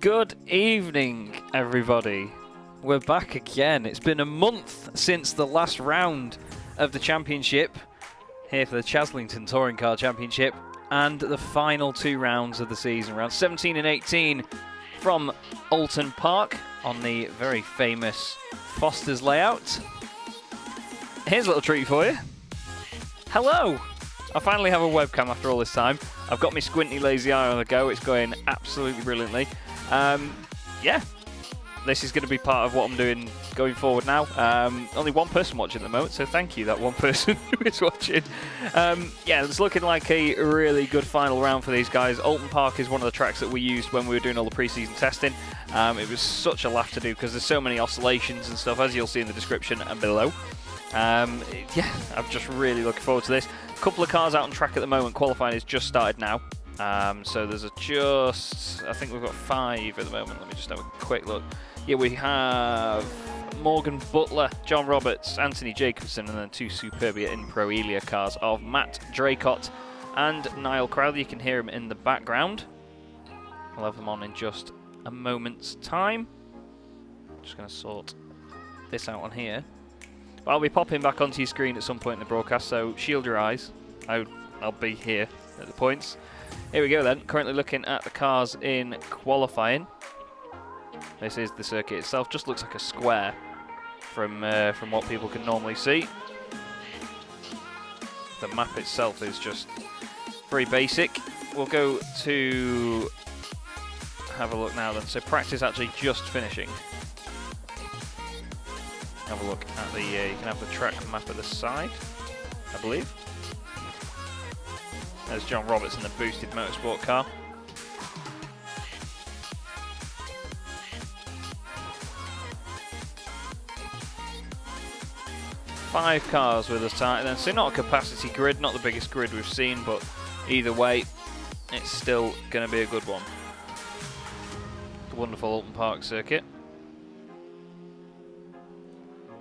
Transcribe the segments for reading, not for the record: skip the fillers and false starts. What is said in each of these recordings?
Good evening, everybody. We're back again. It's been a month since the last round of the championship, here for the Chazlington Touring Car Championship, and the final two rounds of the season, rounds 17 and 18 from Oulton Park on the very famous Foster's layout. Here's a little treat for you. Hello! I finally have a webcam after all this time. I've got my squinty lazy eye on the go. It's going absolutely brilliantly. Yeah, this is going to be part of what I'm doing going forward now. Only one person watching at the moment, so thank you, that one person who is watching. Yeah, it's looking like a really good final round for these guys. Oulton Park is one of the tracks that we used when we were doing all the pre-season testing. It was such a laugh to do because there's so many oscillations and stuff, as you'll see in the description and below. Yeah, I'm just really looking forward to this. A couple of cars out on track at the moment. Qualifying has just started now. So there's I think we've got 5 at the moment. Let me just have a quick look. Yeah, we have Morgan Butler, John Roberts, Anthony Jacobson, and then 2 Superbia in Pro Elia cars of Matt Draycott and Niall Crowley. You can hear him in the background. I'll have them on in just a moment's time. Just going to sort this out on here. But I'll be popping back onto your screen at some point in the broadcast, so shield your eyes. I'll be here at the points. Here we go then, currently looking at the cars in qualifying. This is the circuit itself, just looks like a square from what people can normally see. The map itself is just very basic. We'll go to have a look now then. So practice actually just finishing. Have a look at the, you can have the track map at the side, I believe. There's John Roberts in the boosted motorsport car. Five cars with us tonight then, so not a capacity grid, not the biggest grid we've seen, but either way, it's still going to be a good one. The wonderful Oulton Park circuit.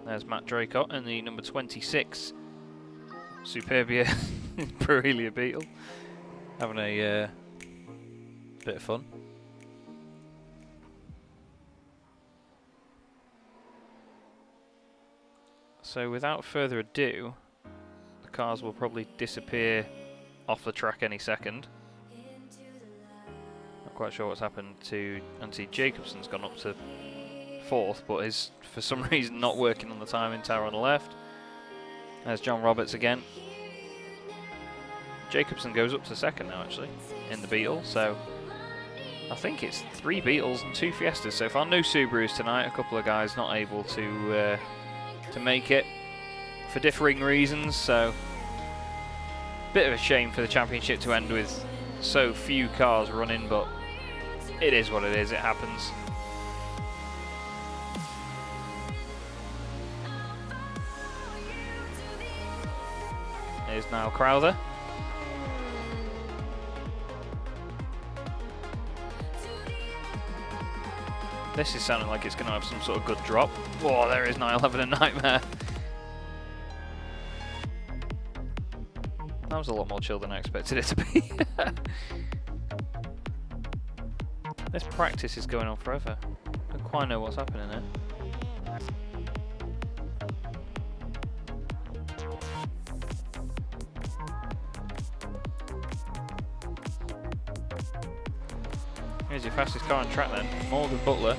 There's Matt Draycott and the number 26 Superbia Pro Elia Beetle, having a bit of fun. So without further ado, the cars will probably disappear off the track any second. Not quite sure what's happened to Anthony Jacobson's gone up to 4th, but is for some reason not working on the timing tower on the left. There's John Roberts again. Jacobson goes up to 2nd now actually in the Beetle, so I think it's 3 Beetles and 2 Fiestas so far. No Subarus tonight, a couple of guys not able to make it for differing reasons, so bit of a shame for the championship to end with so few cars running, but it is what it is, it happens. Here's Niall Crowther. This is sounding like it's going to have some sort of good drop. Oh, there is Niall having a nightmare. That was a lot more chill than I expected it to be. This practice is going on forever. I don't quite know what's happening there. Here's your fastest car on track then, Morgan Butler.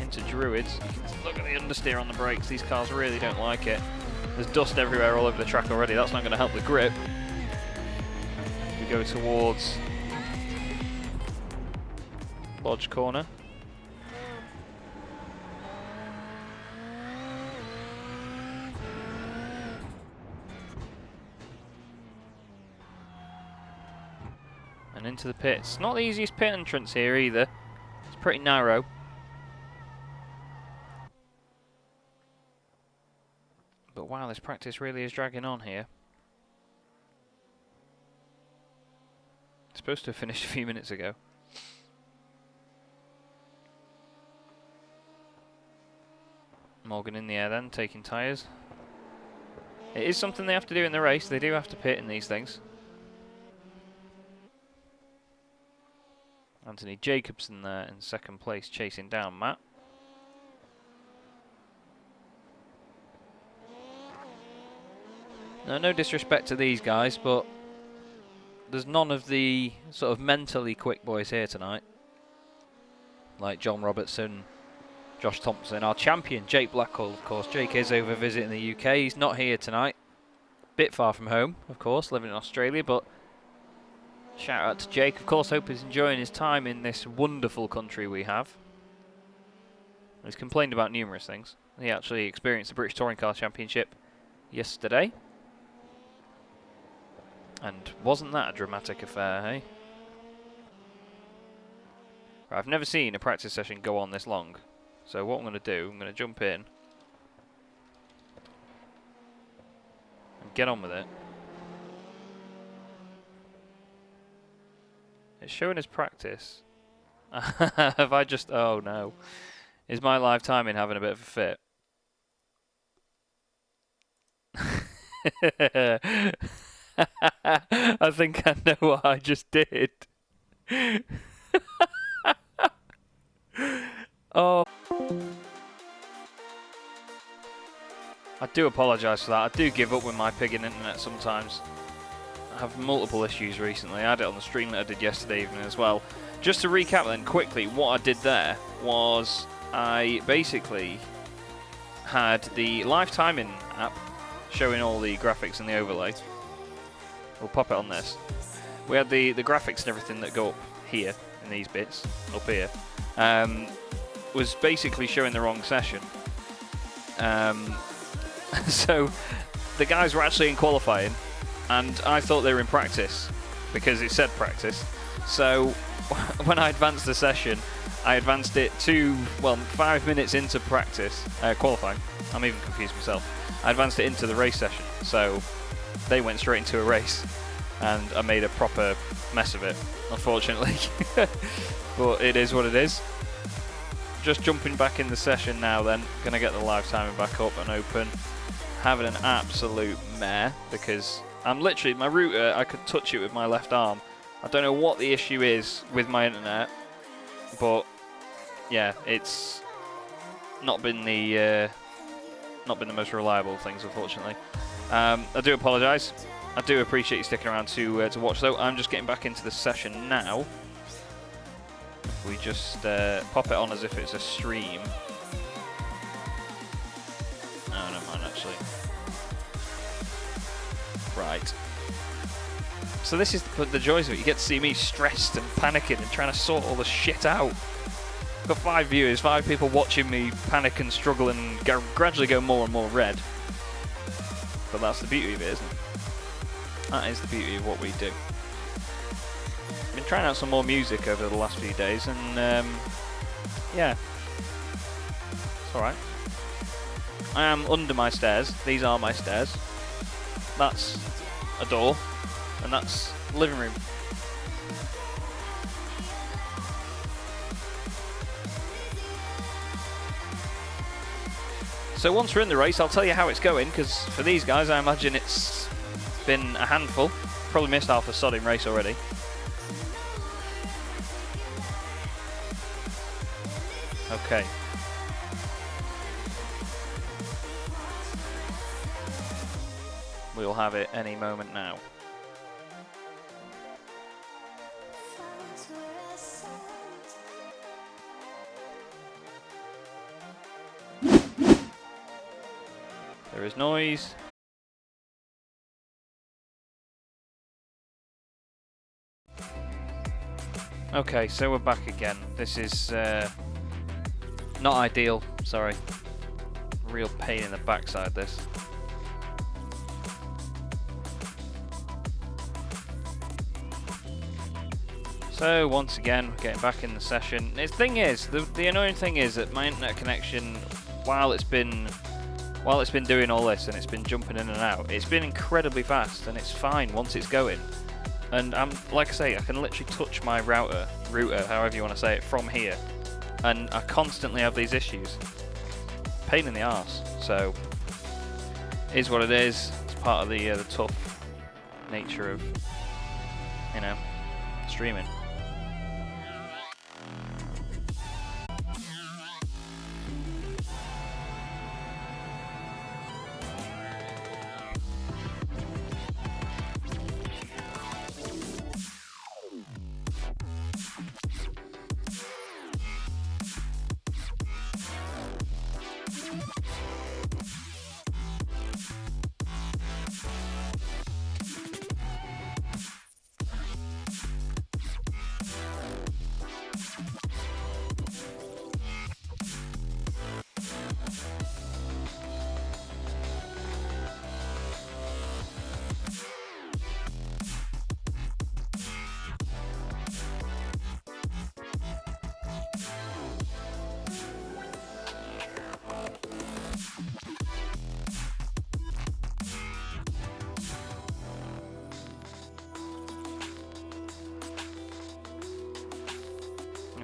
Into Druids. Look at the understeer on the brakes, these cars really don't like it. There's dust everywhere all over the track already, that's not going to help the grip. We go towards Lodge Corner. And into the pits. Not the easiest pit entrance here either. It's pretty narrow. But wow, this practice really is dragging on here. It's supposed to have finished a few minutes ago. Morgan in the air then, taking tyres. It is something they have to do in the race. They do have to pit in these things. Anthony Jacobson there in second place, chasing down Matt. Now, no disrespect to these guys, but there's none of the sort of mentally quick boys here tonight. Like John Robertson, Josh Thompson, our champion, Jake Blackhall, of course. Jake is over visiting the UK. He's not here tonight. Bit far from home, of course, living in Australia, but shout out to Jake. Of course, hope he's enjoying his time in this wonderful country we have. He's complained about numerous things. He actually experienced the British Touring Car Championship yesterday. And wasn't that a dramatic affair, hey? Right, I've never seen a practice session go on this long. So what I'm going to do, I'm going to jump in and get on with it. It's showing us practice. Have I just... Oh no. Is my live timing having a bit of a fit? I think I know what I just did. Oh. I do apologise for that. I do give up with my pigging internet sometimes. I have multiple issues recently. I had it on the stream that I did yesterday evening as well. Just to recap then quickly, what I did there was I basically had the live timing app showing all the graphics and the overlay. We'll pop it on this. We had the graphics and everything that go up here in these bits, up here, was basically showing the wrong session. So the guys were actually in qualifying, and I thought they were in practice because it said practice. So when I advanced the session, I advanced it to, well, 5 minutes into practice, qualifying. I'm even confused myself. I advanced it into the race session, so they went straight into a race, and I made a proper mess of it, unfortunately. But it is what it is. Just jumping back in the session now then, gonna get the live timing back up and open. Having an absolute mare, because I'm literally, my router, I could touch it with my left arm. I don't know what the issue is with my internet, but yeah, it's not been the most reliable things, unfortunately. I do apologise. I do appreciate you sticking around to watch, though. I'm just getting back into the session now. We just pop it on as if it's a stream. No, never mind, actually. Right. So this is the joys of it. You get to see me stressed and panicking and trying to sort all the shit out. I've got 5 viewers, 5 people watching me panic and struggle and gradually go more and more red. But that's the beauty of it, isn't it? That is the beauty of what we do. I've been trying out some more music over the last few days, and yeah, it's alright. I am under my stairs. These are my stairs. That's a door, and that's the living room. So once we're in the race, I'll tell you how it's going, because for these guys, I imagine it's been a handful. Probably missed half a sodding race already. Okay. We'll have it any moment now. There is noise. Okay, so we're back again. This is not ideal, sorry. Real pain in the backside, this. So once again, we're getting back in the session. The thing is, the annoying thing is that my internet connection, while it's been doing all this and it's been jumping in and out, it's been incredibly fast, and it's fine once it's going. And like I say, I can literally touch my router, however you want to say it, from here, and I constantly have these issues. Pain in the arse. So, is what it is. It's part of the tough nature of, you know, streaming.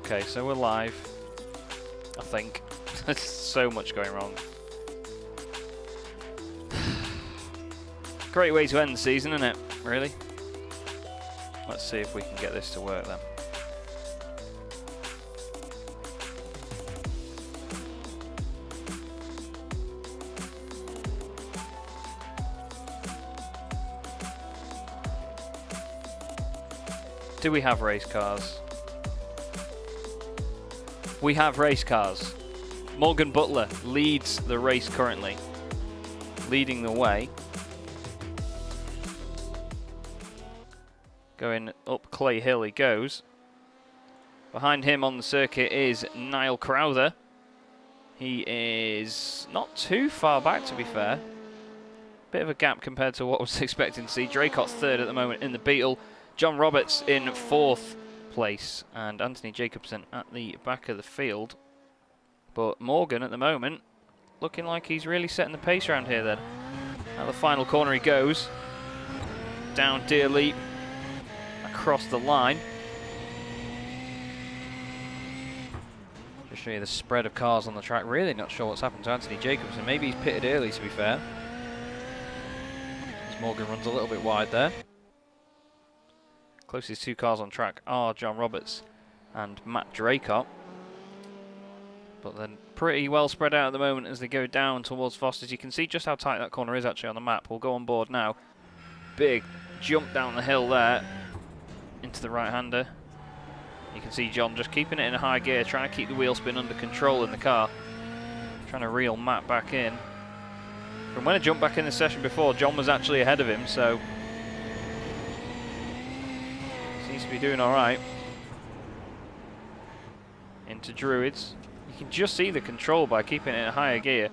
Okay, so we're live. I think. There's so much going wrong. Great way to end the season, isn't it? Really? Let's see if we can get this to work then. Do we have race cars? We have race cars. Morgan Butler leads the race currently, leading the way. Going up Clay Hill he goes. Behind him on the circuit is Niall Crowther. He is not too far back, to be fair. Bit of a gap compared to what I was expecting to see. Draycott's third at the moment in the Beetle. John Roberts in fourth place. And Anthony Jacobson at the back of the field. But Morgan at the moment looking like he's really setting the pace around here then. Now the final corner he goes. Down Deer Leap. Across the line. Just show you the spread of cars on the track. Really not sure what's happened to Anthony Jacobson. Maybe he's pitted early, to be fair. As Morgan runs a little bit wide there. Closest two cars on track are John Roberts and Matt Draycott. But then pretty well spread out at the moment as they go down towards Foster's. You can see just how tight that corner is actually on the map. We'll go on board now. Big jump down the hill there into the right-hander. You can see John just keeping it in a high gear, trying to keep the wheel spin under control in the car. Trying to reel Matt back in. From when I jumped back in the session before, John was actually ahead of him, so seems to be doing alright. Into Druids. You can just see the control by keeping it in a higher gear.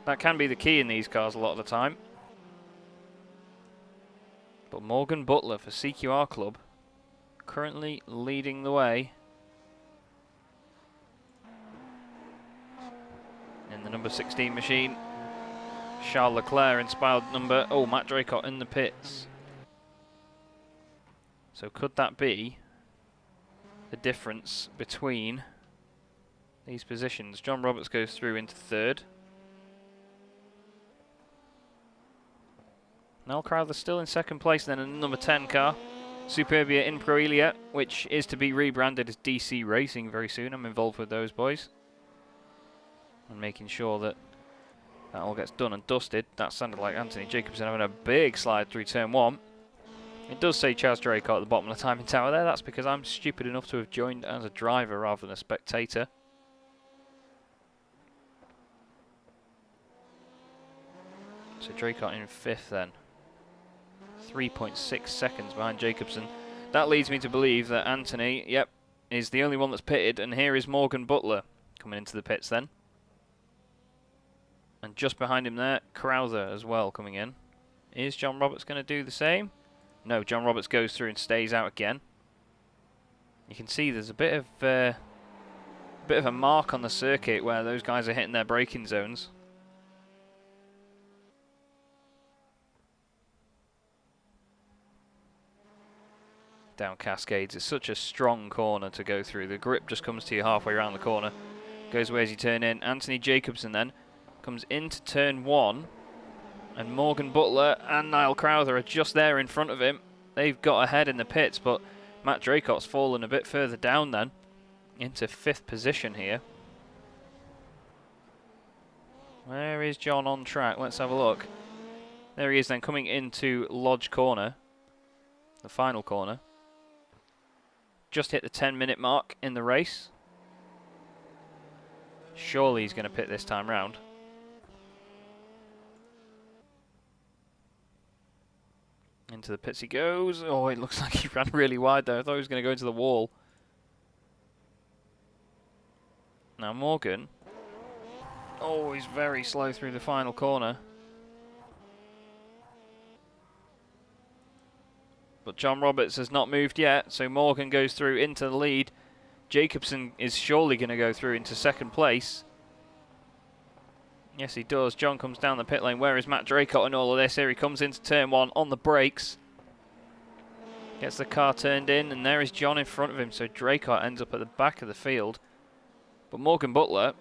That can be the key in these cars a lot of the time. But Morgan Butler for CQR Club currently leading the way in the number 16 machine. Charles Leclerc inspired number. Oh, Matt Draycott in the pits. So could that be the difference between these positions? John Roberts goes through into third. Niall Crowther still in second place, then in the number 10 car. Superbia in Proelia, which is to be rebranded as DC Racing very soon. I'm involved with those boys. And making sure that that all gets done and dusted. That sounded like Anthony Jacobson having a big slide through turn one. It does say Chaz Draycott at the bottom of the timing tower there. That's because I'm stupid enough to have joined as a driver rather than a spectator. So Draycott in fifth then. 3.6 seconds behind Jacobson. That leads me to believe that Anthony, yep, is the only one that's pitted, and here is Morgan Butler coming into the pits then. And just behind him there, Crowther as well coming in. Is John Roberts going to do the same? No, John Roberts goes through and stays out again. You can see there's a bit of a mark on the circuit where those guys are hitting their braking zones. Down Cascades. It's such a strong corner to go through. The grip just comes to you halfway around the corner. Goes away as you turn in. Anthony Jacobson then comes into turn one. And Morgan Butler and Niall Crowther are just there in front of him. They've got ahead in the pits, but Matt Draycott's fallen a bit further down then. Into fifth position here. Where is John on track? Let's have a look. There he is then coming into Lodge Corner. The final corner. Just hit the 10-minute mark in the race. Surely he's going to pit this time round. Into the pits he goes. Oh, it looks like he ran really wide there. I thought he was going to go into the wall. Now Morgan. Oh, he's very slow through the final corner. But John Roberts has not moved yet, so Morgan goes through into the lead. Jacobson is surely going to go through into second place. Yes, he does. John comes down the pit lane. Where is Matt Draycott in all of this? Here he comes into turn one on the brakes. Gets the car turned in, and there is John in front of him, so Draycott ends up at the back of the field. But Morgan Butler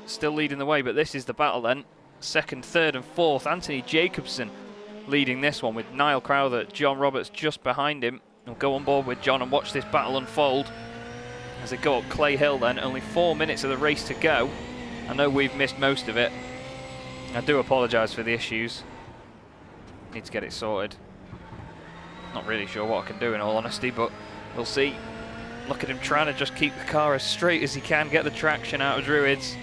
still leading the way, but this is the battle then. Second, third and fourth. Anthony Jacobson leading this one with Niall Crowther, John Roberts just behind him. We'll go on board with John and watch this battle unfold as they go up Clay Hill then. Only 4 minutes of the race to go. I know we've missed most of it. I do apologise for the issues. Need to get it sorted. Not really sure what I can do in all honesty, but we'll see. Look at him trying to just keep the car as straight as he can, get the traction out of Druids.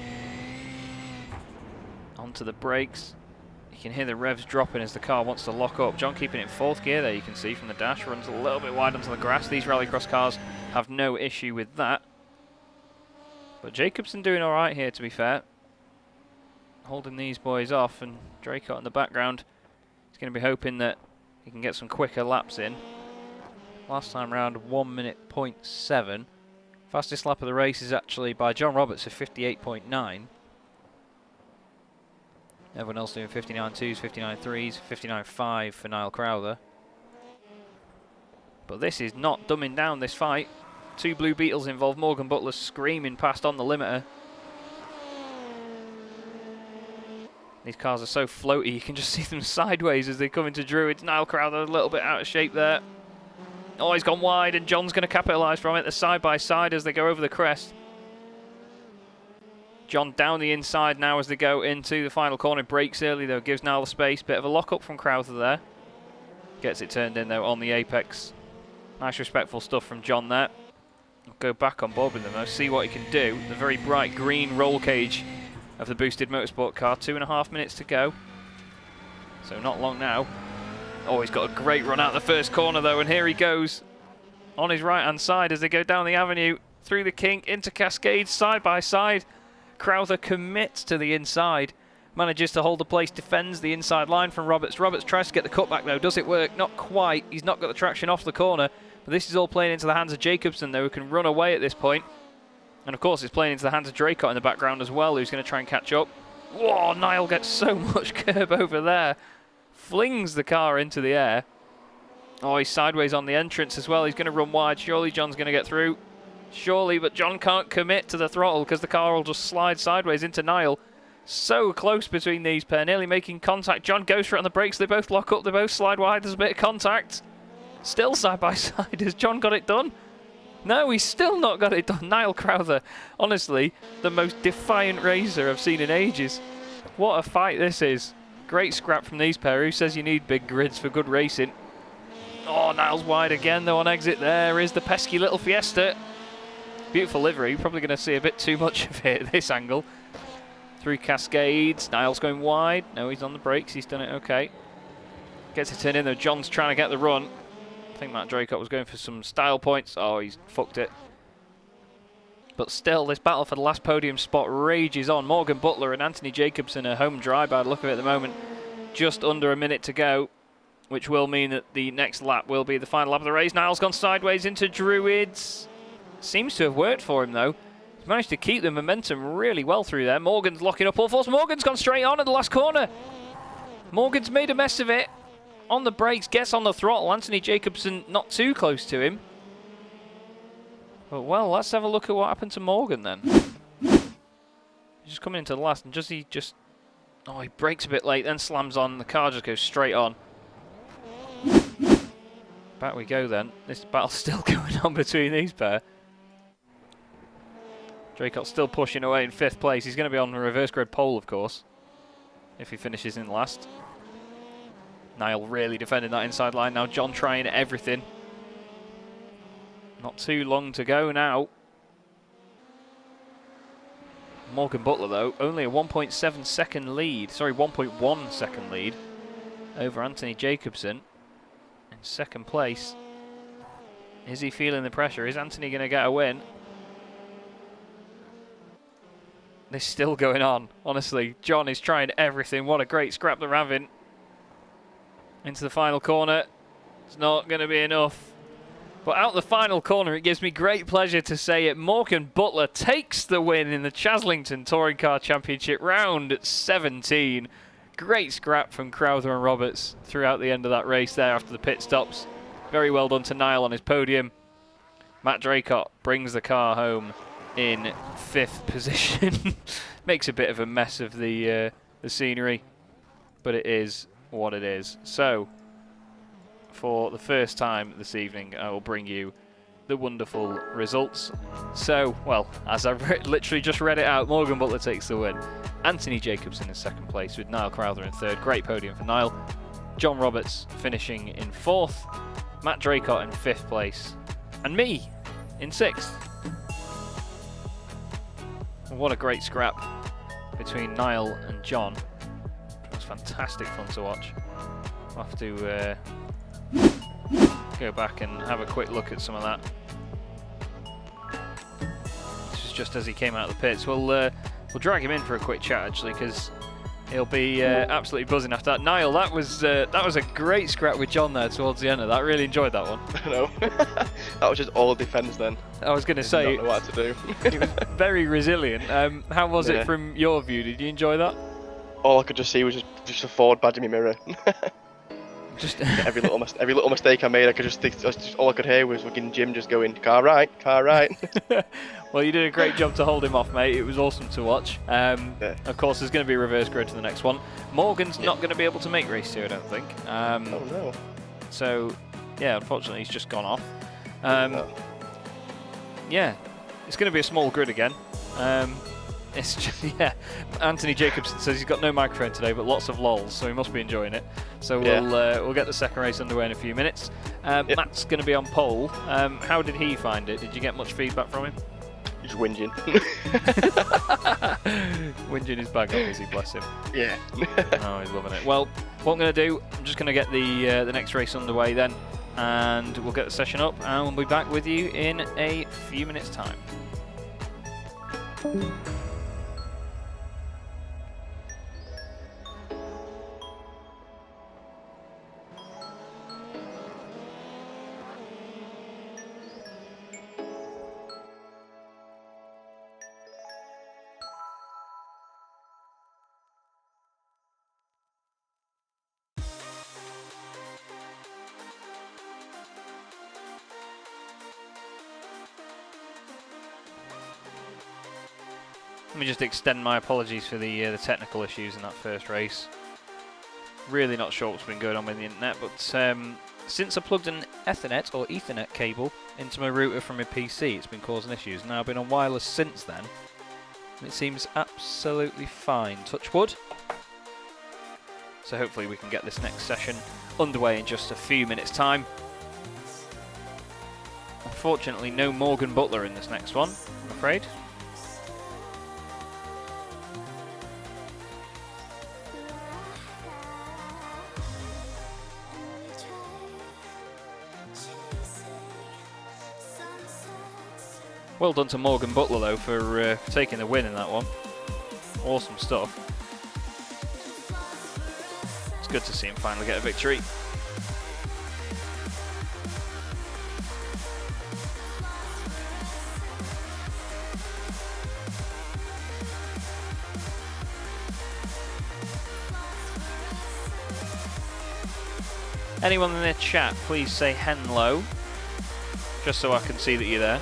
Onto the brakes. You can hear the revs dropping as the car wants to lock up. John keeping it in fourth gear there, you can see from the dash. Runs a little bit wide onto the grass. These rallycross cars have no issue with that. But Jacobson doing all right here, to be fair. Holding these boys off, and Draycott in the background. He's going to be hoping that he can get some quicker laps in. Last time round, 1 minute 0.7. Fastest lap of the race is actually by John Roberts of 58.9. Everyone else doing 59.2s, 59.3s, 59.5 for Niall Crowther. But this is not dumbing down this fight. 2 Blue Beetles involved. Morgan Butler screaming past on the limiter. These cars are so floaty, you can just see them sideways as they come into Druids. Niall Crowther a little bit out of shape there. Oh, he's gone wide, and John's going to capitalise from it. They're side by side as they go over the crest. John down the inside now as they go into the final corner. Brakes early though, gives Niall the space. Bit of a lock-up from Crowther there. Gets it turned in though on the apex. Nice respectful stuff from John there. I'll go back on board with them though, see what he can do. The very bright green roll cage of the boosted motorsport car. 2.5 minutes to go. So not long now. Oh, he's got a great run out the first corner though, and here he goes on his right-hand side as they go down the avenue, through the kink, into Cascades, side by side. Crowther commits to the inside, manages to hold the place, defends the inside line from Roberts. Roberts tries to get the cutback though, does it work? Not quite, he's not got the traction off the corner, but this is all playing into the hands of Jacobson though, who can run away at this point. And of course it's playing into the hands of Draycott in the background as well, who's going to try and catch up. Whoa, Niall gets so much curb over there. Flings the car into the air. Oh, he's sideways on the entrance as well. He's going to run wide. Surely John's going to get through. Surely, but John can't commit to the throttle because the car will just slide sideways into Niall. So close between these pair, nearly making contact. John goes for it on the brakes. They both lock up. They both slide wide. There's a bit of contact. Still side by side. Has John got it done? No, he's still not got it done. Niall Crowther, honestly, the most defiant racer I've seen in ages. What a fight this is. Great scrap from these pair. Who says you need big grids for good racing? Oh, Niall's wide again though on exit. There is the pesky little Fiesta. Beautiful livery. Probably going to see a bit too much of it at this angle. Through Cascades. Niall's going wide. No, he's on the brakes. He's done it okay. Gets it turned in though. John's trying to get the run. I think Matt Draycott was going for some style points. Oh, he's fucked it. But still, this battle for the last podium spot rages on. Morgan Butler and Anthony Jacobson are home dry by the look of it at the moment. Just under a minute to go, which will mean that the next lap will be the final lap of the race. Niall's gone sideways into Druids. Seems to have worked for him though. He's managed to keep the momentum really well through there. Morgan's locking up all force. Morgan's gone straight on at the last corner. Morgan's made a mess of it. On the brakes, gets on the throttle. Anthony Jacobson not too close to him. But well, let's have a look at what happened to Morgan then. He's just coming into the last, and he brakes a bit late, then slams on. The car just goes straight on. Back we go then. This battle's still going on between these pair. Draycott's still pushing away in 5th place. He's going to be on the reverse grid pole, of course, if he finishes in last. Niall really defending that inside line now. John trying everything. Not too long to go now. Morgan Butler, though, only a 1.7 second lead. Sorry, 1.1 second lead over Anthony Jacobson in 2nd place. Is he feeling the pressure? Is Anthony going to get a win? This is still going on, honestly. John is trying everything. What a great scrap they're having. Into the final corner. It's not going to be enough. But out the final corner, it gives me great pleasure to say it. Morgan Butler takes the win in the Chazlington Touring Car Championship round 17. Great scrap from Crowther and Roberts throughout the end of that race there after the pit stops. Very well done to Niall on his podium. Matt Draycott brings the car home in 5th position. Makes a bit of a mess of the scenery, but it is what it is. So, for the first time this evening, I will bring you the wonderful results. So, well, as I've literally just read it out, Morgan Butler takes the win. Anthony Jacobson in 2nd place with Niall Crowther in 3rd. Great podium for Niall. John Roberts finishing in 4th. Matt Draycott in 5th place. And me in 6th. What a great scrap between Niall and John. It was fantastic fun to watch. I'll have to go back and have a quick look at some of that. This is just as he came out of the pits. We'll drag him in for a quick chat actually, because he'll be absolutely buzzing after that. Niall, that was a great scrap with John there towards the end of that. I really enjoyed that one. I know. That was just all defence then. I was going to say, don't know what to do. He was very resilient. How was it from your view? Did you enjoy that? All I could just see was just a forward badge in my mirror. Just every little mistake I made, I could just think. All I could hear was fucking Jim just going, "Car right, car right." Well, you did a great job to hold him off, mate. It was awesome to watch. Of course, there's going to be a reverse grid to the next one. Morgan's not going to be able to make race 2, I don't think. Oh no. So, yeah, unfortunately, he's just gone off. Yeah, it's going to be a small grid again. It's just, yeah. Anthony Jacobson says he's got no microphone today, but lots of lols, so he must be enjoying it. So we'll get the second race underway in a few minutes. Matt's going to be on pole. How did he find it? Did you get much feedback from him? Just whinging. Whinging his bag up, is he? Bless him. Yeah. Oh, he's loving it. Well, what I'm going to do, I'm just going to get the next race underway then, and we'll get the session up, and we'll be back with you in a few minutes' time. Let me just extend my apologies for the technical issues in that first race. Really not sure what's been going on with the internet, but since I plugged an Ethernet cable into my router from my PC, it's been causing issues. Now I've been on wireless since then, and it seems absolutely fine. Touch wood. So hopefully we can get this next session underway in just a few minutes' time. Unfortunately, no Morgan Butler in this next one, I'm afraid. Well done to Morgan Butler though for taking the win in that one. Awesome stuff. It's good to see him finally get a victory. Anyone in the chat, please say hello, just so I can see that you're there.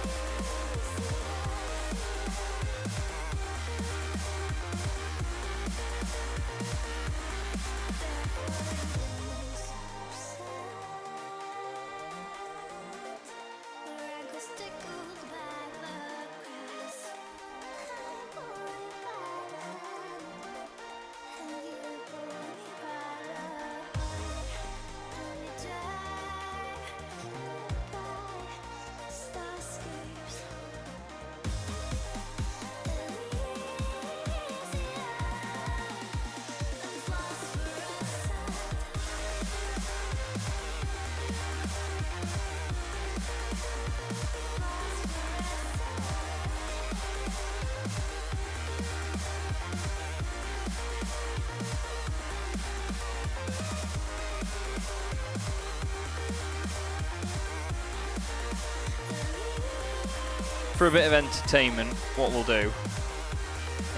For a bit of entertainment, what we'll do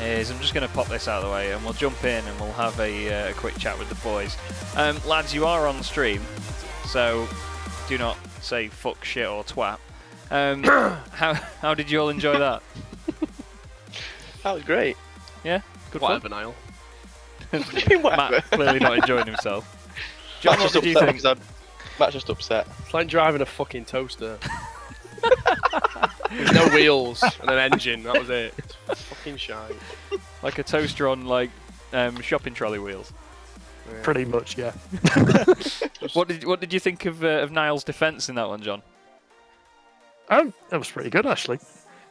is I'm just going to pop this out of the way and we'll jump in and we'll have a quick chat with the boys. Lads, you are on the stream, so do not say fuck, shit or twat. How did you all enjoy that? That was great. Yeah? Good Whatever, fun? Niall. What do you mean, whatever? Matt clearly not enjoying himself. John, Matt's what just did you upset think? because Matt's just upset. It's like driving a fucking toaster. With no wheels and an engine, that was it. It's fucking shite. Like a toaster on like shopping trolley wheels. Yeah. Pretty much, yeah. What did you think of Niall's defence in that one, John? That was pretty good, actually.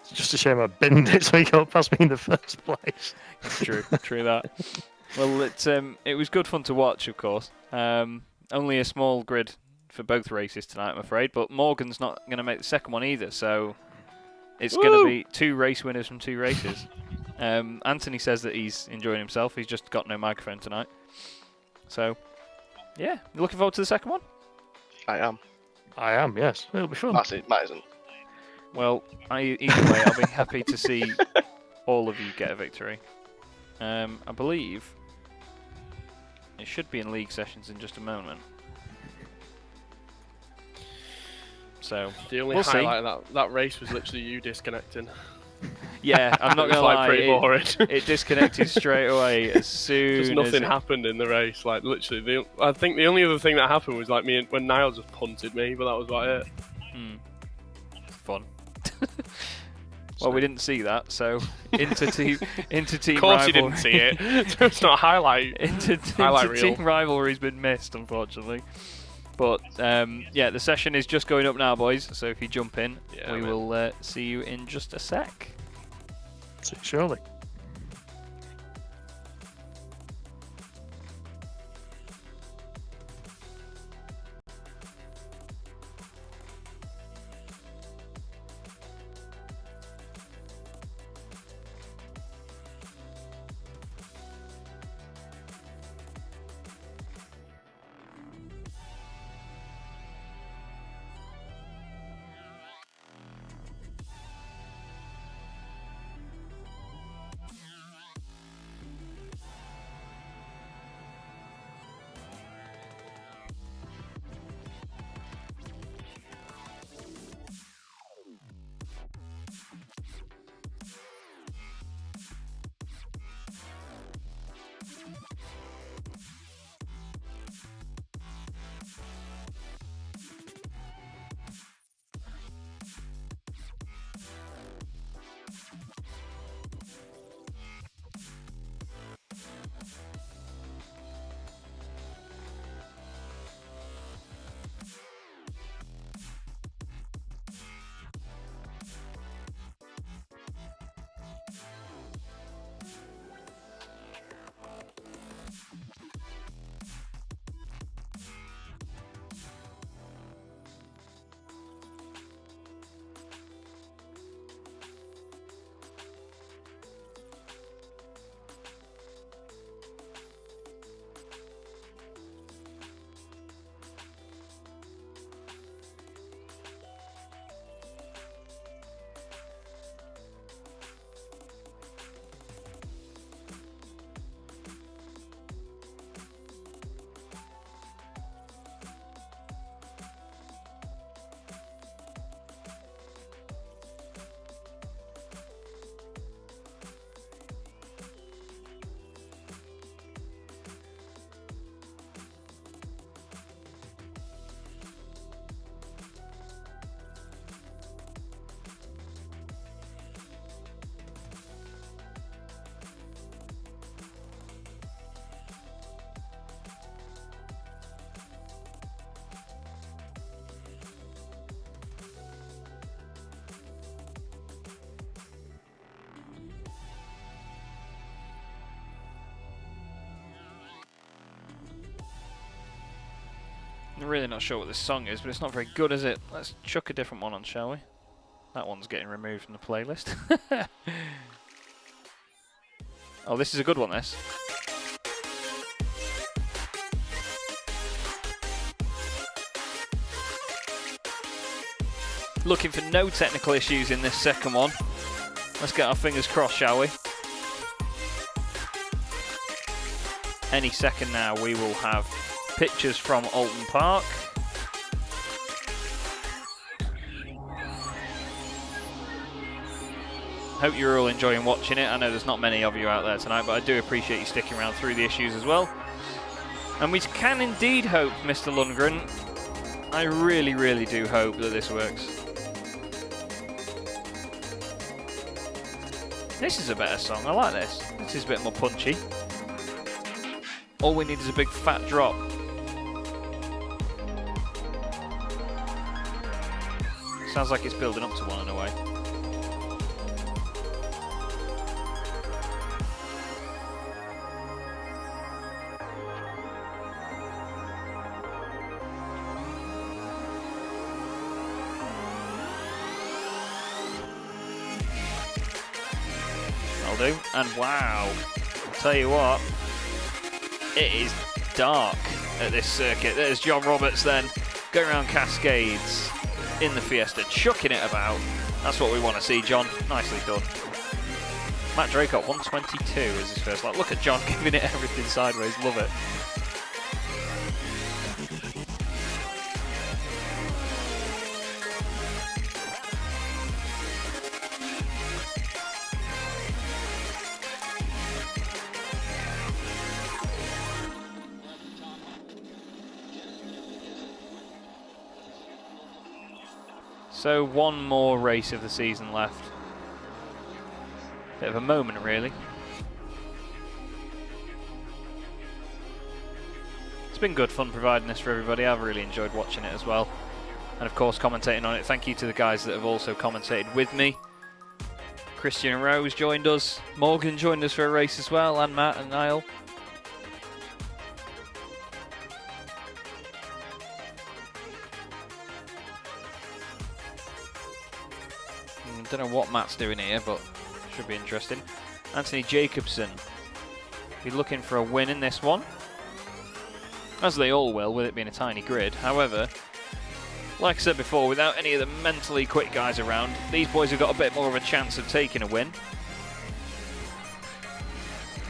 It's just a shame I binned it so he got past me in the first place. True that. Well, it was good fun to watch, of course. Only a small grid for both races tonight, I'm afraid, but Morgan's not going to make the second one either, so it's going to be 2 race winners from 2 races. Anthony says that he's enjoying himself. He's just got no microphone tonight. So, yeah, you looking forward to the second one? I am. I am, yes. It'll be fun. Matt isn't. Well, either way, I'll be happy to see all of you get a victory. I believe it should be in league sessions in just a moment. So The only we'll see. highlight of that race was literally you disconnecting. Yeah, I'm not It was, gonna like, lie. pretty boring. It disconnected straight away as soon Just nothing as happened in the race. Like literally, I think the only other thing that happened was like when Niall just punted me, but that was about it. Fun. Well, we didn't see that, so into team Of course you didn't see it. It's not a highlight. Highlight reel. team rivalry's been missed, unfortunately. But yeah, the session is just going up now, boys. So if you jump in, Yeah, we man. will see you in just a sec. Surely. I'm really not sure what this song is, but it's not very good, is it? Let's chuck a different one on, shall we? That one's getting removed from the playlist. Oh, this is a good one, this. Looking for no technical issues in this second one. Let's get our fingers crossed, shall we? Any second now we will have pictures from Oulton Park. Hope you're all enjoying watching it. I know there's not many of you out there tonight, but I do appreciate you sticking around through the issues as well. And we can indeed hope, Mr. Lundgren. I really, really do hope that this works. This is a better song. I like this. This is a bit more punchy. All we need is a big fat drop. Sounds like it's building up to one in a way. Do. And wow, I'll tell you what, it is dark at this circuit. There's John Roberts then, going around Cascades in the Fiesta, chucking it about. That's what we want to see, John. Nicely done. Matt Draycott, 122 is his first lap. Look at John giving it everything sideways, love it. So one more race of the season left. Bit of a moment, really. It's been good fun providing this for everybody. I've really enjoyed watching it as well. And of course commentating on it. Thank you to the guys that have also commentated with me. Christian and Rose joined us. Morgan joined us for a race as well, and Matt and Niall. Don't know what Matt's doing here, but should be interesting. Anthony Jacobson be looking for a win in this one, as they all will, with it being a tiny grid. However, like I said before, without any of the mentally quick guys around, these boys have got a bit more of a chance of taking a win.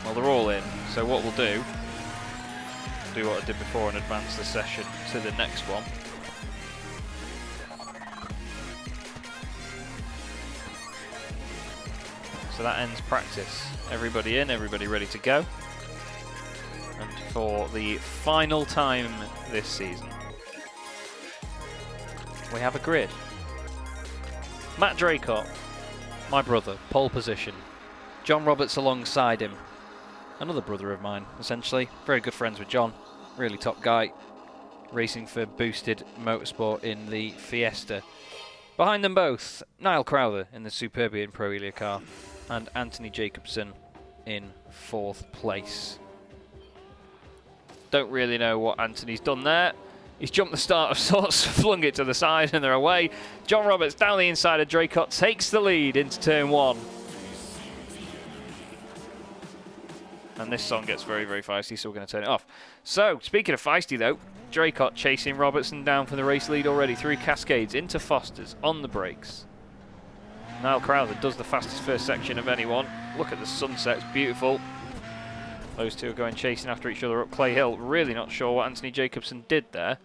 Well, they're all in, so what we'll do what I did before and advance the session to the next one. So that ends practice. Everybody in, everybody ready to go. And for the final time this season, we have a grid. Matt Draycott, my brother, pole position. John Roberts alongside him. Another brother of mine, essentially. Very good friends with John. Really top guy. Racing for Boosted Motorsport in the Fiesta. Behind them both, Niall Crowther in the Superbian Pro Elia car. And Anthony Jacobson in 4th place. Don't really know what Anthony's done there. He's jumped the start of sorts, flung it to the side, and they're away. John Roberts down the inside of Draycott, takes the lead into turn 1. And this song gets very, very feisty, so we're going to turn it off. So, speaking of feisty though, Draycott chasing Robertson down for the race lead already through Cascades into Foster's on the brakes. Niall Crowther does the fastest first section of anyone. Look at the sunset, it's beautiful. Those two are going chasing after each other up Clay Hill. Really not sure what Anthony Jacobson did there.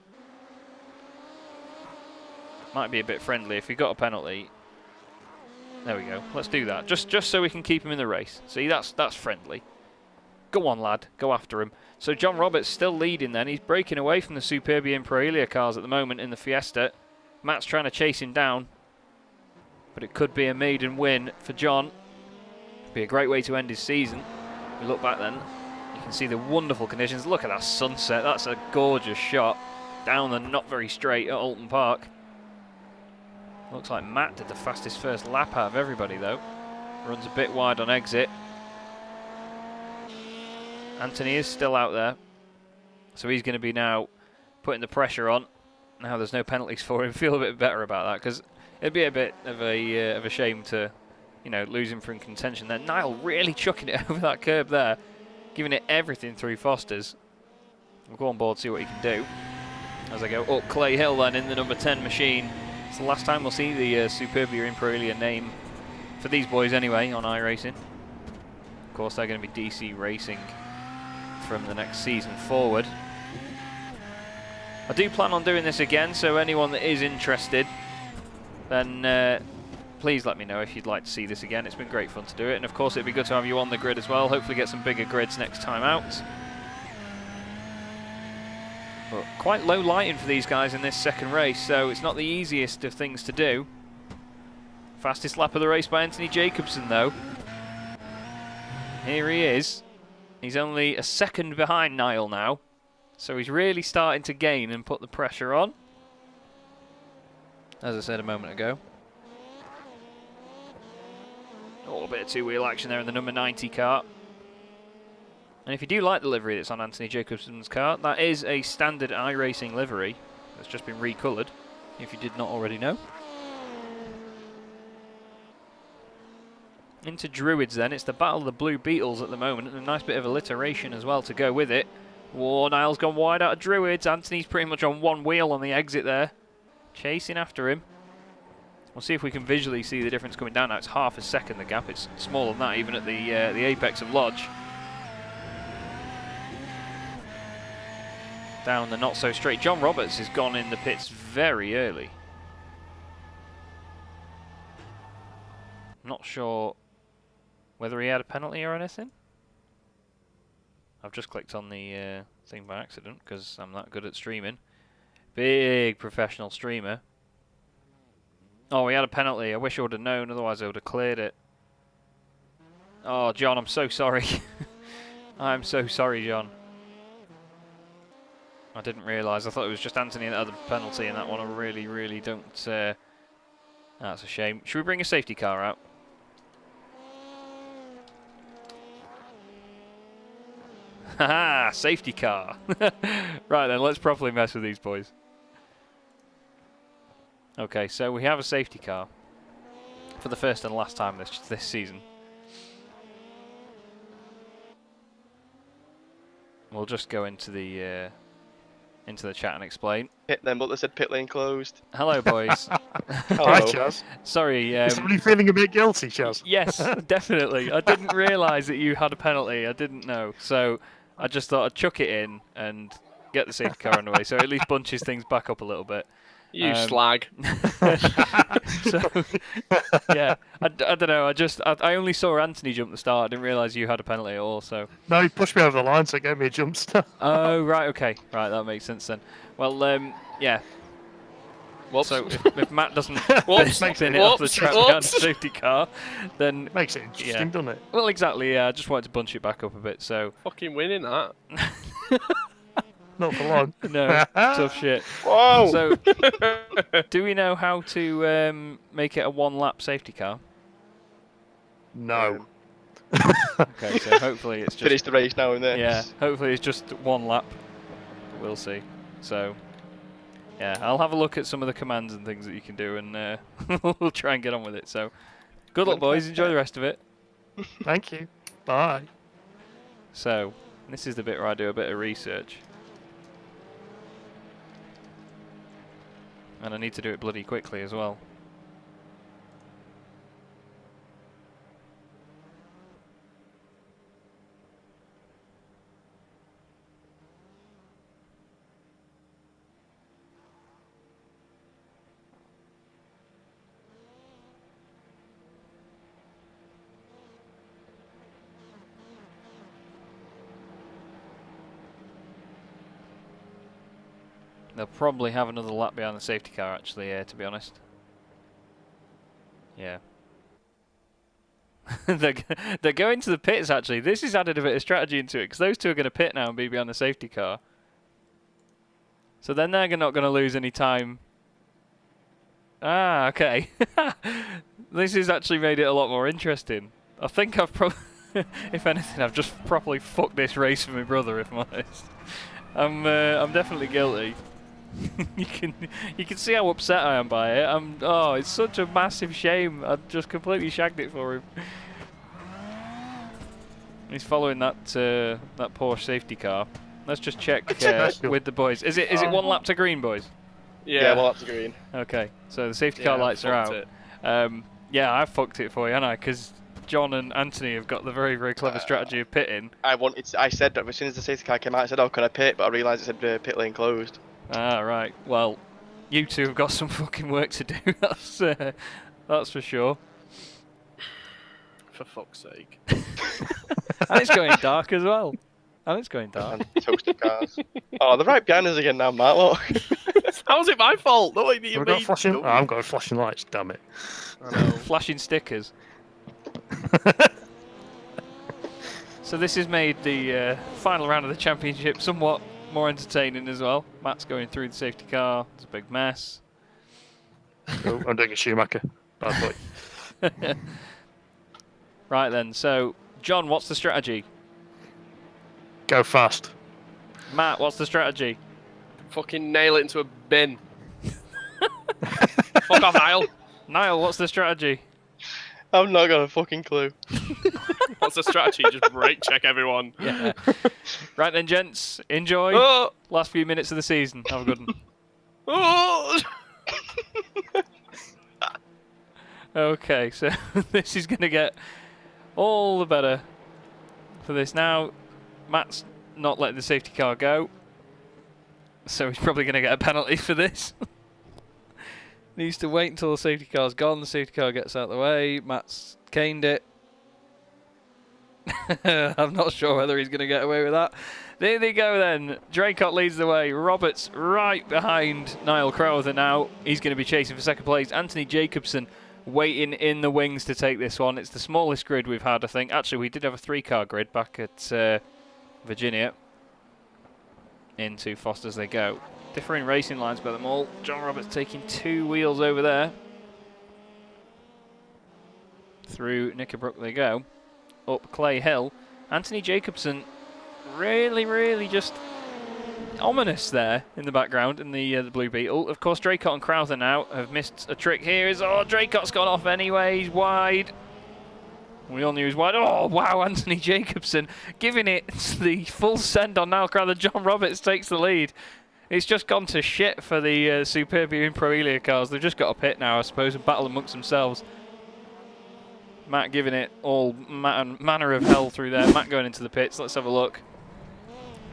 Might be a bit friendly if he got a penalty. There we go, let's do that. Just so we can keep him in the race. See, that's friendly. Go on, lad, go after him. So John Roberts still leading then. He's breaking away from the Superbian Pro Elia cars at the moment in the Fiesta. Matt's trying to chase him down. But it could be a maiden win for John. Be a great way to end his season. We look back then, you can see the wonderful conditions. Look at that sunset, that's a gorgeous shot. Down the not very straight at Oulton Park. Looks like Matt did the fastest first lap out of everybody though. Runs a bit wide on exit. Anthony is still out there. So he's going to be now putting the pressure on. Now there's no penalties for him. Feel a bit better about that, because it'd be a bit of a shame to, you know, lose him from contention there. Niall really chucking it over that curb there, giving it everything through Foster's. We'll go on board, see what he can do. As I go up Clay Hill then in the number 10 machine. It's the last time we'll see the Superbia Pro Elia name for these boys anyway on iRacing. Of course, they're going to be DC Racing from the next season forward. I do plan on doing this again, so anyone that is interested, then please let me know if you'd like to see this again. It's been great fun to do it, and of course it'd be good to have you on the grid as well. Hopefully get some bigger grids next time out. But quite low lighting for these guys in this second race, so it's not the easiest of things to do. Fastest lap of the race by Anthony Jacobson, though. Here he is. He's only a second behind Niall now, so he's really starting to gain and put the pressure on, as I said a moment ago. Oh, a bit of two-wheel action there in the number 90 car. And if you do like the livery that's on Anthony Jacobson's car, that is a standard iRacing livery that's just been recoloured, if you did not already know. Into Druids then, it's the Battle of the Blue Beetles at the moment, and a nice bit of alliteration as well to go with it. Whoa, Niall's gone wide out of Druids. Anthony's pretty much on one wheel on the exit there, chasing after him. We'll see if we can visually see the difference coming down now. It's half a second, the gap. It's smaller than that even at the apex of Lodge. Down the not so straight. John Roberts has gone in the pits very early. Not sure whether he had a penalty or anything. I've just clicked on the thing by accident because I'm that good at streaming. Big professional streamer. Oh, he had a penalty. I wish I would have known, otherwise I would have cleared it. Oh, John, I'm so sorry. I'm so sorry, John. I didn't realise. I thought it was just Anthony that had the penalty in that one. I really, really don't... that's a shame. Should we bring a safety car out? Haha, safety car. Right then, let's properly mess with these boys. Okay, so we have a safety car for the first and last time this season. We'll just go into the chat and explain. Hit them, but they said pit lane closed. Hello, boys. Hi, Chaz. Sorry. Is somebody feeling a bit guilty, Chaz? Yes, definitely. I didn't realise that you had a penalty. I didn't know, so I just thought I'd chuck it in and get the safety car on the way, so it at least bunches things back up a little bit. You slag. So, yeah, I don't know. I only saw Anthony jump the start. I didn't realise you had a penalty at all. So. No, he pushed me over the line, so it gave me a jump start. Oh right, okay, right, that makes sense then. Well, yeah. Whoops. So if Matt doesn't spin it off the track behind the safety car, then makes it interesting, doesn't it? Well, exactly. Yeah, I just wanted to bunch it back up a bit. So. Fucking winning that. Not for long. No, tough shit. Whoa! So, do we know how to make it a one-lap safety car? No. Okay, so hopefully it's just... Finish the race now and then. Yeah, hopefully it's just one lap. We'll see. So, yeah, I'll have a look at some of the commands and things that you can do, and we'll try and get on with it. So, good luck, boys. Enjoy the rest of it. Thank you. Bye. So, this is the bit where I do a bit of research. And I need to do it bloody quickly as well. They'll probably have another lap behind the safety car, actually, to be honest. Yeah. They're going to the pits, actually. This has added a bit of strategy into it, because those two are going to pit now and be behind the safety car. So then they're not going to lose any time. Ah, okay. This has actually made it a lot more interesting. I think I've probably... if anything, I've just properly fucked this race for my brother, if I'm honest. I'm definitely guilty. you can see how upset I am by it. Oh, it's such a massive shame. I just completely shagged it for him. He's following that Porsche safety car. Let's just check with the boys. Is it one lap to green, boys? Yeah, one lap to green. Okay, so the safety car lights are out. Yeah, I fucked it for you, haven't I? Because John and Anthony have got the very, very clever strategy of pitting. I said that as soon as the safety car came out, I said, "Oh, can I pit?" But I realised it said pit lane closed. Ah, right. Well, you two have got some fucking work to do. That's for sure. For fuck's sake. And it's going dark as well. And it's going dark. And toasted cars. Oh, they're right behind us again now, Matt. Look. How's it my fault? No, Have we got flashing? Oh, I've got flashing lights. Damn it! Flashing stickers. So this has made the final round of the championship somewhat more entertaining as well. Matt's going through the safety car. It's a big mess. Oh, I'm doing a Schumacher. Bad boy. Right then, so John, what's the strategy? Go fast. Matt, what's the strategy? Fucking nail it into a bin. Fuck off, Niall. Niall, what's the strategy? I've not got a fucking clue. What's the strategy? Just brake check everyone. Yeah. Right then, gents, enjoy. Oh! Last few minutes of the season. Have a good one. Oh! Okay, so this is going to get all the better for this now. Matt's not letting the safety car go, so he's probably going to get a penalty for this. Needs to wait until the safety car's gone. The safety car gets out of the way. Matt's caned it. I'm not sure whether he's going to get away with that. There they go then. Draycott leads the way. Roberts right behind Niall Crowther now. He's going to be chasing for second place. Anthony Jacobson waiting in the wings to take this one. It's the smallest grid we've had, I think. Actually, we did have a 3-car grid back at Virginia. Into Foster's they go. Differing racing lines by them all. John Roberts taking 2 wheels over there. Through Knickerbrook they go. Up Clay Hill. Anthony Jacobson really, really just ominous there in the background in the Blue Beetle. Of course, Draycott and Crowther now have missed a trick here. Draycott's gone off anyway. He's wide. We all knew he was wide. Oh, wow, Anthony Jacobson giving it the full send on Niall Crowther. John Roberts takes the lead. It's just gone to shit for the Superbia and Pro Elia cars. They've just got a pit now, I suppose, and battle amongst themselves. Matt giving it all manner of hell through there. Matt going into the pits. Let's have a look.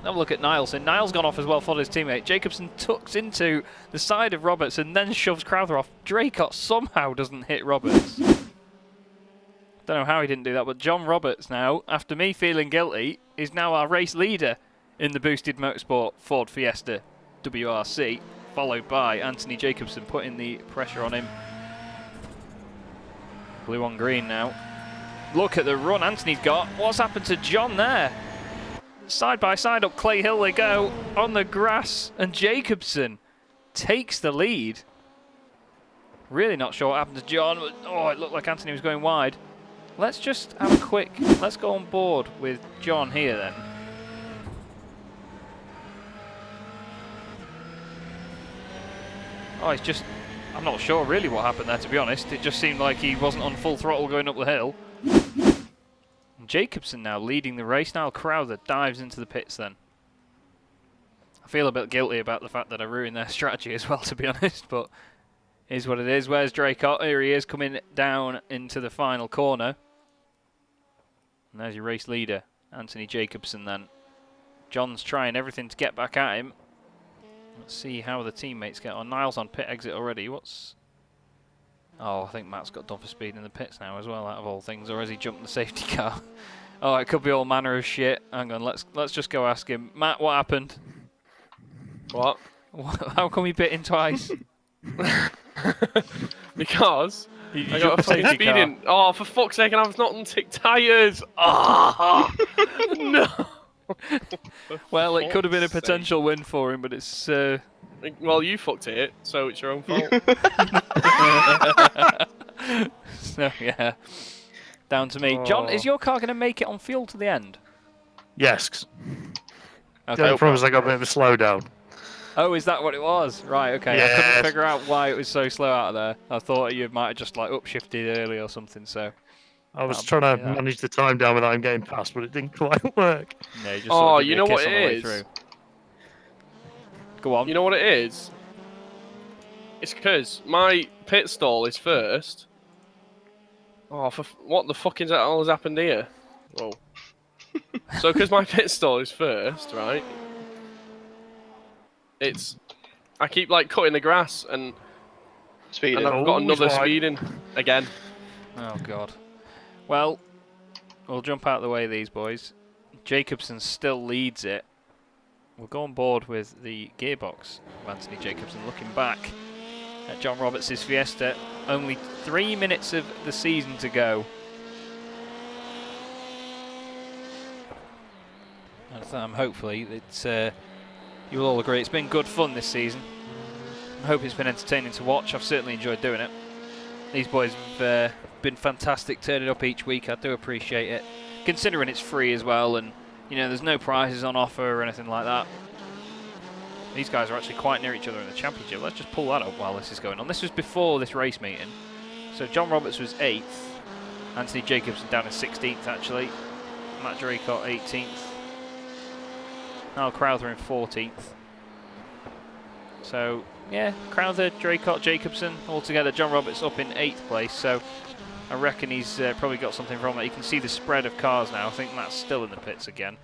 Have a look at Niles. And Niles gone off as well, followed his teammate. Jacobson tucks into the side of Roberts and then shoves Crowther off. Draycott somehow doesn't hit Roberts. Don't know how he didn't do that, but John Roberts now, after me feeling guilty, is now our race leader in the Boosted Motorsport Ford Fiesta WRC, followed by Anthony Jacobson putting the pressure on him. Blue on green now. Look at the run Anthony's got. What's happened to John there? Side by side up Clay Hill they go on the grass, and Jacobson takes the lead. Really not sure what happened to John, but oh, it looked like Anthony was going wide. Let's just have a quick, let's go on board with John here then. Oh, he's just, I'm not sure really what happened there, to be honest. It just seemed like he wasn't on full throttle going up the hill. And Jacobson now leading the race. Now Crowther dives into the pits then. I feel a bit guilty about the fact that I ruined their strategy as well, to be honest, but it is what it is. Where's Draycott? Here he is coming down into the final corner. And there's your race leader, Anthony Jacobson then. John's trying everything to get back at him. Let's see how the teammates get on. Niles on pit exit already. What's... Oh, I think Matt's got done for speed in the pits now as well, out of all things. Or has he jumped the safety car? Oh, it could be all manner of shit. Hang on, let's just go ask him. Matt, what happened? What? How come he bit in twice? Because You I got jumped a the fucking safety car. speeding. Oh, for fuck's sake, and I was not on tick tyres. Oh, no. Well, it could have been a fuck's potential win for him, but it's... Well, you fucked it, so it's your own fault. So, yeah. Down to me. John, is your car going to make it on fuel to the end? Yes. Okay. The only problem is I got a bit of a slowdown. Oh, is that what it was? Right, okay. I couldn't Yes. figure out why it was so slow out of there. I thought you might have just like upshifted early or something, so... I was That'll trying be to that. manage the time down without him getting past, but it didn't quite work. Yeah, you just Oh, sort of you give me know a kiss what on the it way is? through. Go on. You know what it is? It's because my pit stall is first, Oh, what the fuck is that all has happened here? Whoa. So, because my pit stall is first, right? I keep like cutting the grass and Speeding. I've got Always another wide. speeding again. Oh god. Well, we'll jump out of the way of these boys. Jacobson still leads it. We'll go on board with the gearbox of Anthony Jacobson, looking back at John Roberts' Fiesta. Only 3 minutes of the season to go. And hopefully you'll all agree it's been good fun this season. I hope it's been entertaining to watch. I've certainly enjoyed doing it. These boys have been fantastic turning up each week. I do appreciate it, considering it's free as well, and you know there's no prizes on offer or anything like that. These guys are actually quite near each other in the championship. Let's just pull that up while this is going on. This was before this race meeting. So John Roberts was 8th. Anthony Jacobson down in 16th actually. Matt Draycott 18th. Niall Crowther in 14th. So yeah, Crowther, Draycott, Jacobson all together. John Roberts up in 8th place. So I reckon he's probably got something from it. You can see the spread of cars now. I think Matt's still in the pits again.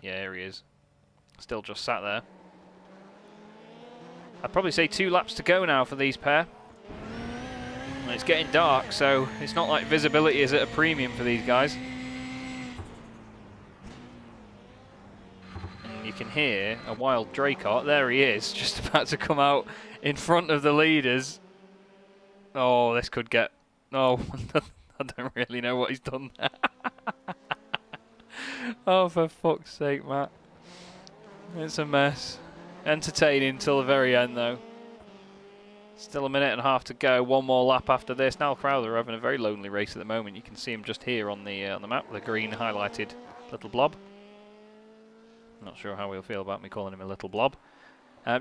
Yeah, here he is. Still just sat there. I'd probably say 2 laps to go now for these pair. And it's getting dark, so it's not like visibility is at a premium for these guys. And you can hear a wild Draycott. There he is, just about to come out in front of the leaders. Oh, this could get... Oh, I don't really know what he's done there. Oh, for fuck's sake, Matt. It's a mess. Entertaining till the very end, though. Still a minute and a half to go. One more lap after this. Niall Crowther having a very lonely race at the moment. You can see him just here on the map, the green highlighted little blob. Not sure how we'll feel about me calling him a little blob.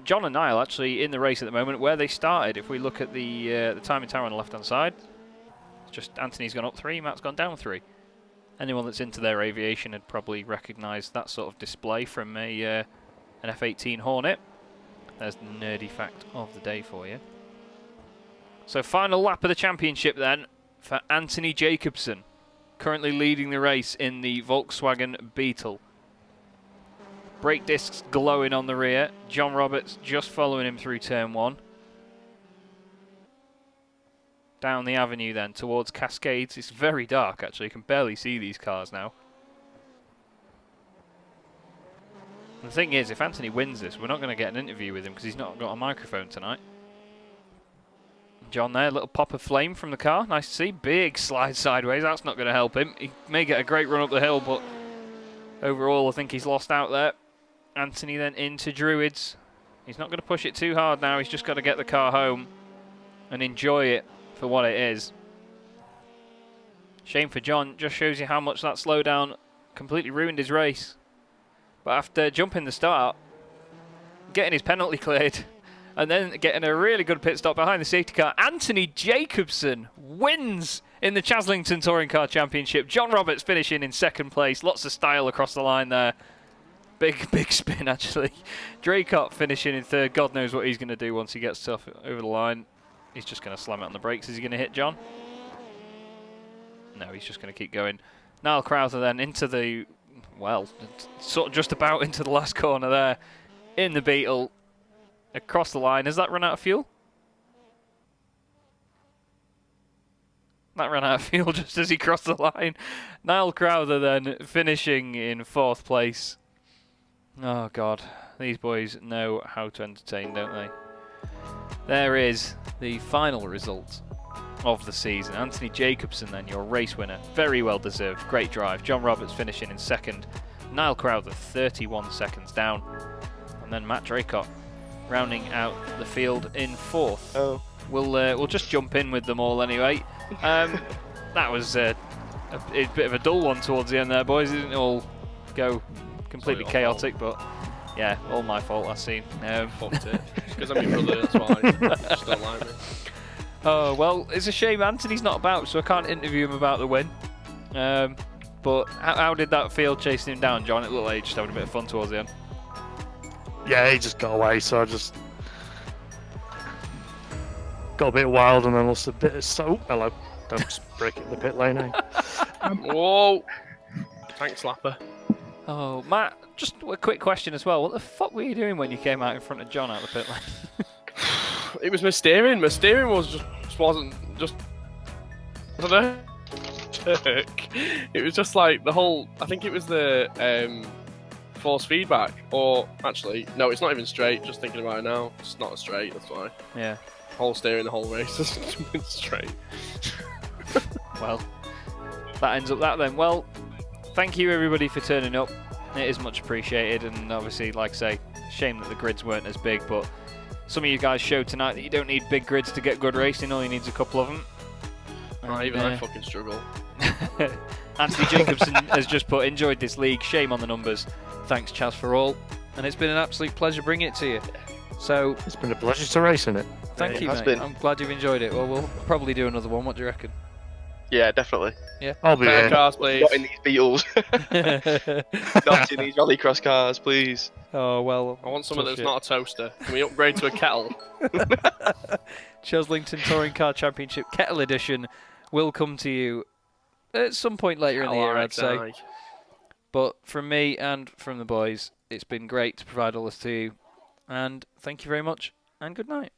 John and Niall actually in the race at the moment where they started. If we look at the timing tower on the left-hand side, it's just Anthony's gone up 3, Matt's gone down 3. Anyone that's into their aviation had probably recognised that sort of display from an F-18 Hornet. There's the nerdy fact of the day for you. So final lap of the championship then for Anthony Jacobson, currently leading the race in the Volkswagen Beetle. Brake discs glowing on the rear. John Roberts just following him through turn 1. Down the avenue then towards Cascades. It's very dark actually, you can barely see these cars now. The thing is, if Anthony wins this, we're not going to get an interview with him because he's not got a microphone tonight. John there, little pop of flame from the car. Nice to see. Big slide sideways. That's not going to help him. He may get a great run up the hill, but overall I think he's lost out there. Anthony then into Druids. He's not going to push it too hard now. He's just got to get the car home and enjoy it for what it is. Shame for John. Just shows you how much that slowdown completely ruined his race. But after jumping the start, getting his penalty cleared, and then getting a really good pit stop behind the safety car, Anthony Jacobson wins in the Chazlington Touring Car Championship. John Roberts finishing in 2nd place. Lots of style across the line there. Big spin, actually. Draycott finishing in 3rd. God knows what he's going to do once he gets over the line. He's just going to slam it on the brakes. Is he going to hit John? No, he's just going to keep going. Niall Crowther then into the... Well, sort of just about into the last corner there. In the Beetle. Across the line. Has that run out of fuel? That ran out of fuel just as he crossed the line. Niall Crowther then finishing in 4th place. Oh God, these boys know how to entertain, don't they? There is the final result of the season. Anthony Jacobson then, your race winner. Very well deserved, great drive. John Roberts finishing in 2nd. Niall Crowther 31 seconds down. And then Matt Draycott rounding out the field in 4th. Oh. We'll just jump in with them all anyway. That was a bit of a dull one towards the end there, boys. It didn't all go completely chaotic, but yeah, all my fault last scene. Fucked it. Because I'm your brother, that's why. Just don't like me. Oh, well, it's a shame Anthony's not about, so I can't interview him about the win. But how did that feel chasing him down, John? It looked like he just having a bit of fun towards the end. Yeah, he just got away, so I just got a bit wild and then lost a bit of... Oh, hello. Don't just break it in the pit lane, eh? Whoa! Tank slapper. Oh, Matt, just a quick question as well. What the fuck were you doing when you came out in front of John out the pit lane? It was my steering. My steering was just wasn't just. I don't know. It was just like the whole. I think it was the force feedback, or actually, no, it's not even straight. Just thinking about it now, it's not straight. That's why. Yeah. Whole steering, the whole race has been straight. Well, that ends up that then. Well, thank you everybody for turning up. It is much appreciated, and obviously, like I say, shame that the grids weren't as big, but some of you guys showed tonight that you don't need big grids to get good racing. All you need is a couple of them. Even I fucking struggle. Anthony Jacobson has just put, enjoyed this league, shame on the numbers. Thanks, Chaz, for all. And it's been an absolute pleasure bringing it to you. So It's been a pleasure to race in it. thank you, has mate. been. I'm glad you've enjoyed it. Well, we'll probably do another one. What do you reckon? Yeah, definitely. I'll be Pair here. cars, please. Not in these Beetles. Not in these rallycross cars, please. Oh, well. I want something tough that's shit. not a toaster. Can we upgrade to a kettle? Chazlington Touring Car Championship Kettle Edition will come to you at some point later in the year, I'd say. Aye. But from me and from the boys, it's been great to provide all this to you. And thank you very much, and good night.